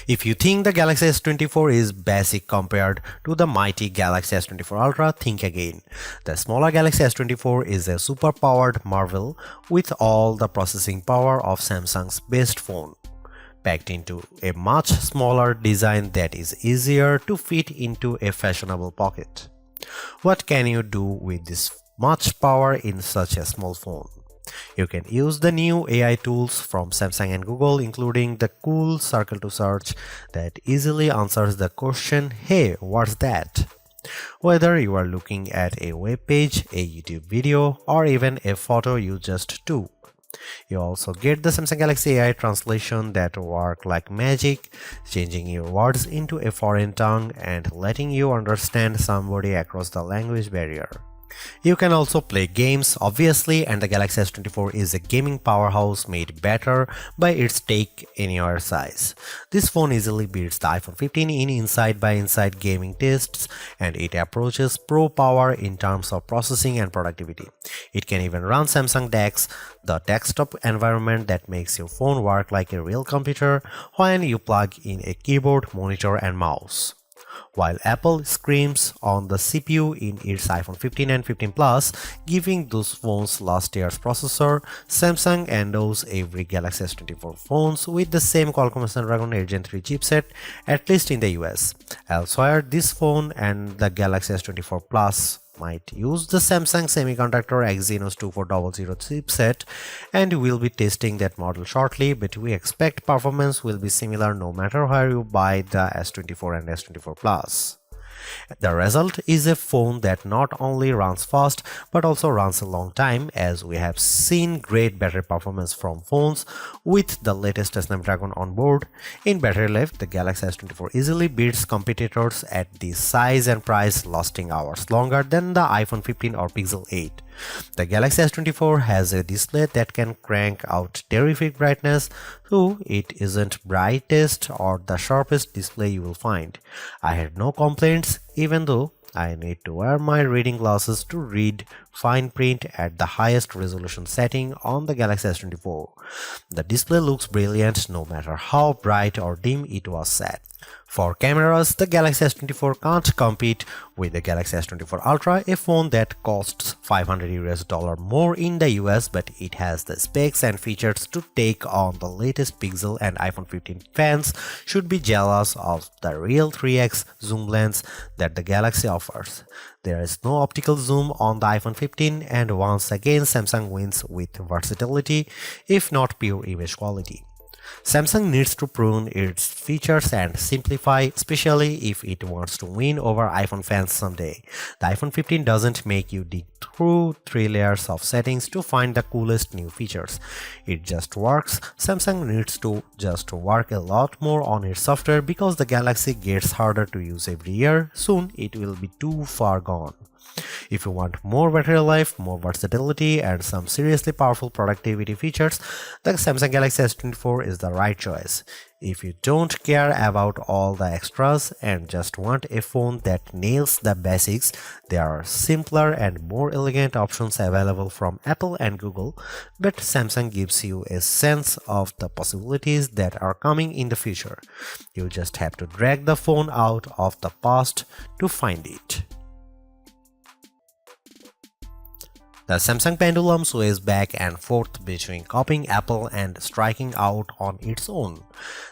If you think the Galaxy S24 is basic compared to the mighty Galaxy S24 Ultra, think again. The smaller Galaxy S24 is a super-powered marvel with all the processing power of Samsung's best phone, packed into a much smaller design that is easier to fit into a fashionable pocket. What can you do with this much power in such a small phone? You can use the new AI tools from Samsung and Google, including the cool circle to search that easily answers the question, "Hey, what's that?" Whether you are looking at a web page, a YouTube video, or even a photo you just took. You also get the Samsung Galaxy AI translation that work like magic, changing your words into a foreign tongue and letting you understand somebody across the language barrier. You can also play games, obviously, and the Galaxy S24 is a gaming powerhouse made better by its take-anywhere size. This phone easily beats the iPhone 15 in inside-by-inside gaming tests, and it approaches pro power in terms of processing and productivity. It can even run Samsung DeX, the desktop environment that makes your phone work like a real computer when you plug in a keyboard, monitor, and mouse. While Apple screams on the CPU in its iPhone 15 and 15 Plus, giving those phones last year's processor, Samsung endows every Galaxy S24 phones with the same Qualcomm Snapdragon 8 Gen 3 chipset, at least in the US. Elsewhere, this phone and the Galaxy S24 Plus might use the Samsung Semiconductor Exynos 2400 chipset, and we'll be testing that model shortly, but we expect performance will be similar no matter where you buy the S24 and S24 Plus. The result is a phone that not only runs fast but also runs a long time, as we have seen great battery performance from phones with the latest Snapdragon on board. In battery life, the Galaxy S24 easily beats competitors at this size and price, lasting hours longer than the iPhone 15 or Pixel 8. The Galaxy S24 has a display that can crank out terrific brightness, though it isn't brightest or the sharpest display you will find. I had no complaints, even though I need to wear my reading glasses to read fine print at the highest resolution setting on the Galaxy S24. The display looks brilliant no matter how bright or dim it was set. For cameras, the Galaxy S24 can't compete with the Galaxy S24 Ultra, a phone that costs $500 more in the US, but it has the specs and features to take on the latest Pixel, and iPhone 15 fans should be jealous of the real 3x zoom lens that the Galaxy offers. There is no optical zoom on the iPhone 15, and once again Samsung wins with versatility, if not pure image quality. Samsung needs to prune its features and simplify, especially if it wants to win over iPhone fans someday. The iPhone 15 doesn't make you dig through 3 layers of settings to find the coolest new features. It just works. Samsung needs to just work a lot more on its software, because the Galaxy gets harder to use every year. Soon it will be too far gone. If you want more battery life, more versatility, and some seriously powerful productivity features, the Samsung Galaxy S24 is the right choice. If you don't care about all the extras and just want a phone that nails the basics, there are simpler and more elegant options available from Apple and Google, but Samsung gives you a sense of the possibilities that are coming in the future. You just have to drag the phone out of the past to find it. The Samsung pendulum sways back and forth between copying Apple and striking out on its own.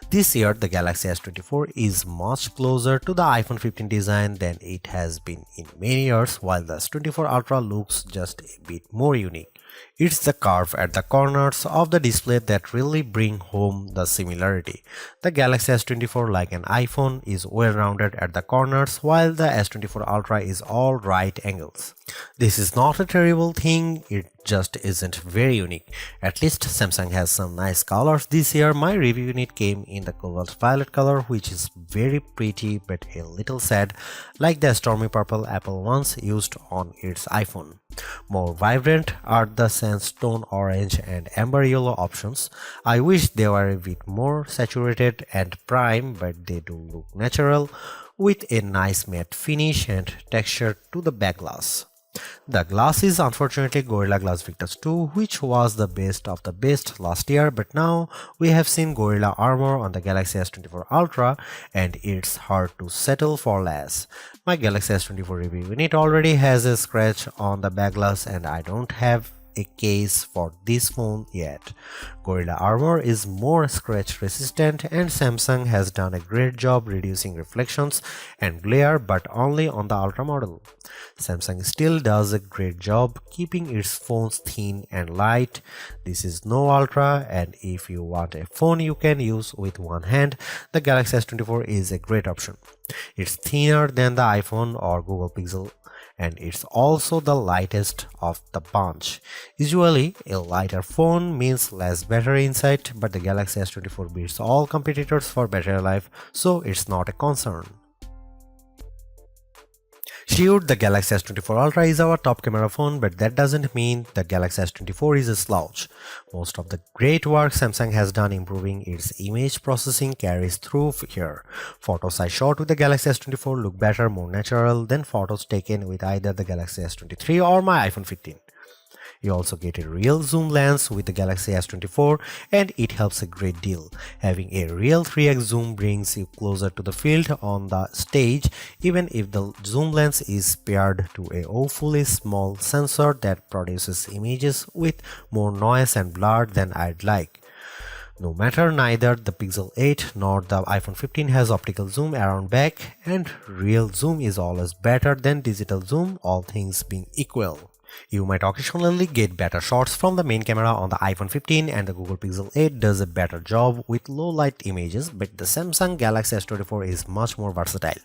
This year, the Galaxy S24 is much closer to the iPhone 15 design than it has been in many years, while the S24 Ultra looks just a bit more unique. It's the curve at the corners of the display that really bring home the similarity. The Galaxy S24, like an iPhone, is well-rounded at the corners, while the S24 Ultra is all right angles. This is not a terrible thing, it just isn't very unique. At least Samsung has some nice colors this year. My review unit came in the cobalt violet color, which is very pretty but a little sad, like the stormy purple Apple once used on its iPhone. More vibrant are the sandstone orange and amber yellow options. I wish they were a bit more saturated and prime, but they do look natural with a nice matte finish and texture to the back glass. The glass is unfortunately Gorilla Glass Victus 2, which was the best of the best last year, but now we have seen Gorilla Armor on the Galaxy S24 Ultra and it's hard to settle for less. My Galaxy S24 review unit already has a scratch on the back glass and I don't have a case for this phone yet. Gorilla Armor is more scratch resistant and Samsung has done a great job reducing reflections and glare, but only on the Ultra model. Samsung still does a great job keeping its phones thin and light. This is no Ultra, and if you want a phone you can use with one hand, the Galaxy S24 is a great option. It's thinner than the iPhone or Google Pixel, and it's also the lightest of the bunch. Usually, a lighter phone means less battery inside, but the Galaxy S24 beats all competitors for battery life, so it's not a concern. Sure, the Galaxy S24 Ultra is our top camera phone, but that doesn't mean the Galaxy S24 is a slouch. Most of the great work Samsung has done improving its image processing carries through here. Photos I shot with the Galaxy S24 look better, more natural than photos taken with either the Galaxy S23 or my iPhone 15. You also get a real zoom lens with the Galaxy S24 and it helps a great deal. Having a real 3x zoom brings you closer to the field on the stage, even if the zoom lens is paired to a awfully small sensor that produces images with more noise and blur than I'd like. No matter, neither the Pixel 8 nor the iPhone 15 has optical zoom around back, and real zoom is always better than digital zoom, all things being equal. You might occasionally get better shots from the main camera on the iPhone 15 and the Google Pixel 8 does a better job with low light images, but the Samsung Galaxy S24 is much more versatile.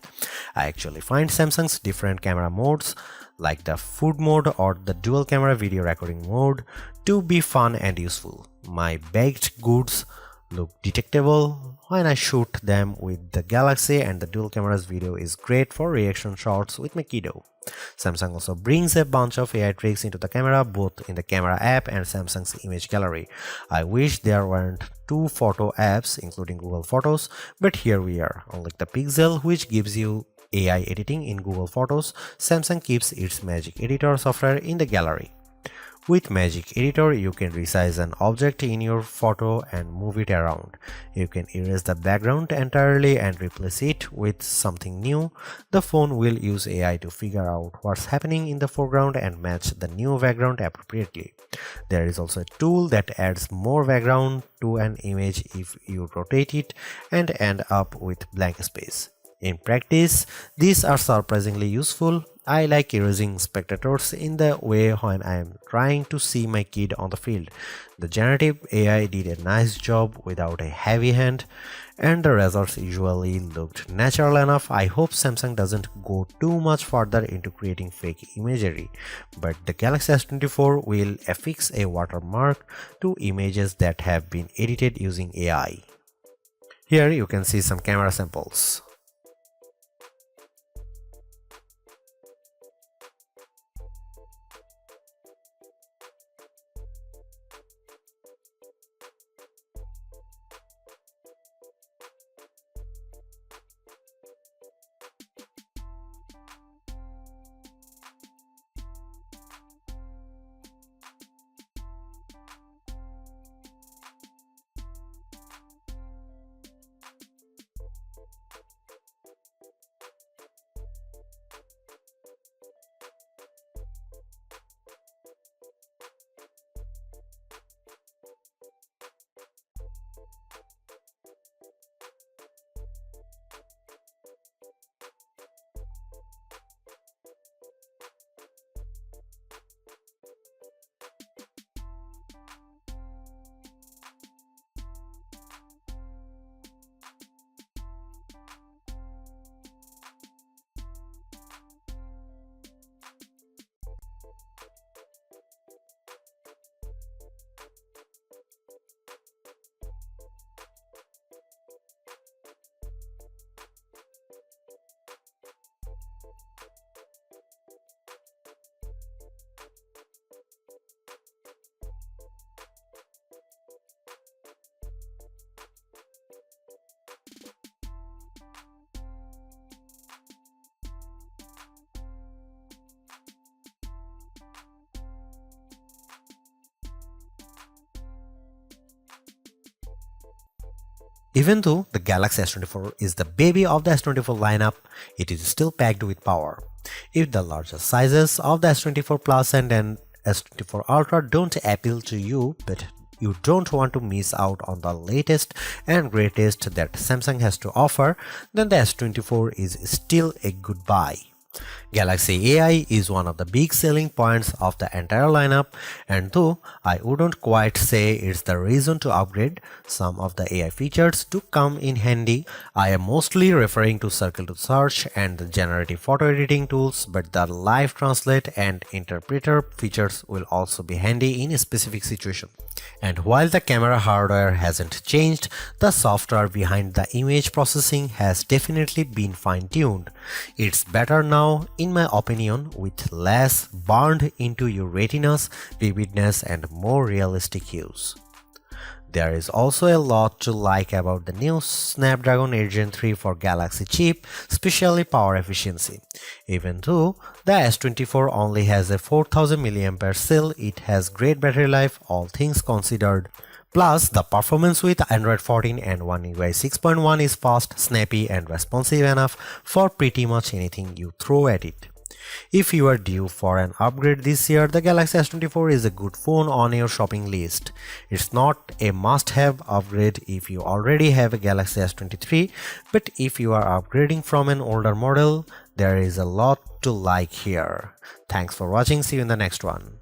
I actually find Samsung's different camera modes like the food mode or the dual camera video recording mode to be fun and useful. My baked goods look detectable when I shoot them with the Galaxy, and the dual camera's video is great for reaction shots with my kiddo. Samsung also brings a bunch of AI tricks into the camera, both in the camera app and Samsung's image gallery. I wish there weren't two photo apps including Google Photos, but here we are. Unlike the Pixel, which gives you AI editing in Google Photos, Samsung keeps its Magic Editor software in the gallery. With Magic Editor, you can resize an object in your photo and move it around. You can erase the background entirely and replace it with something new. The phone will use AI to figure out what's happening in the foreground and match the new background appropriately. There is also a tool that adds more background to an image if you rotate it and end up with blank space. In practice, these are surprisingly useful. I like erasing spectators in the way when I am trying to see my kid on the field. The generative AI did a nice job without a heavy hand, and the results usually looked natural enough. I hope Samsung doesn't go too much further into creating fake imagery, but the Galaxy S24 will affix a watermark to images that have been edited using AI. Here you can see some camera samples. Even though the Galaxy S24 is the baby of the S24 lineup, it is still packed with power. If the larger sizes of the S24 Plus and S24 Ultra don't appeal to you, but you don't want to miss out on the latest and greatest that Samsung has to offer, then the S24 is still a good buy. Galaxy AI is one of the big selling points of the entire lineup, and though I wouldn't quite say it's the reason to upgrade, some of the AI features do come in handy. I am mostly referring to Circle to Search and the generative photo editing tools, but the live translate and interpreter features will also be handy in a specific situation. And while the camera hardware hasn't changed, the software behind the image processing has definitely been fine-tuned. It's better now, in my opinion, with less burned into your retinas, vividness, and more realistic hues. There is also a lot to like about the new Snapdragon 8 Gen 3 for Galaxy chip, especially power efficiency. Even though the S24 only has a 4000 mAh cell, it has great battery life, all things considered. Plus, the performance with Android 14 and One UI 6.1 is fast, snappy, and responsive enough for pretty much anything you throw at it. If you are due for an upgrade this year, the Galaxy S24 is a good phone on your shopping list. It's not a must-have upgrade if you already have a Galaxy S23, but if you are upgrading from an older model, there is a lot to like here. Thanks for watching, see you in the next one.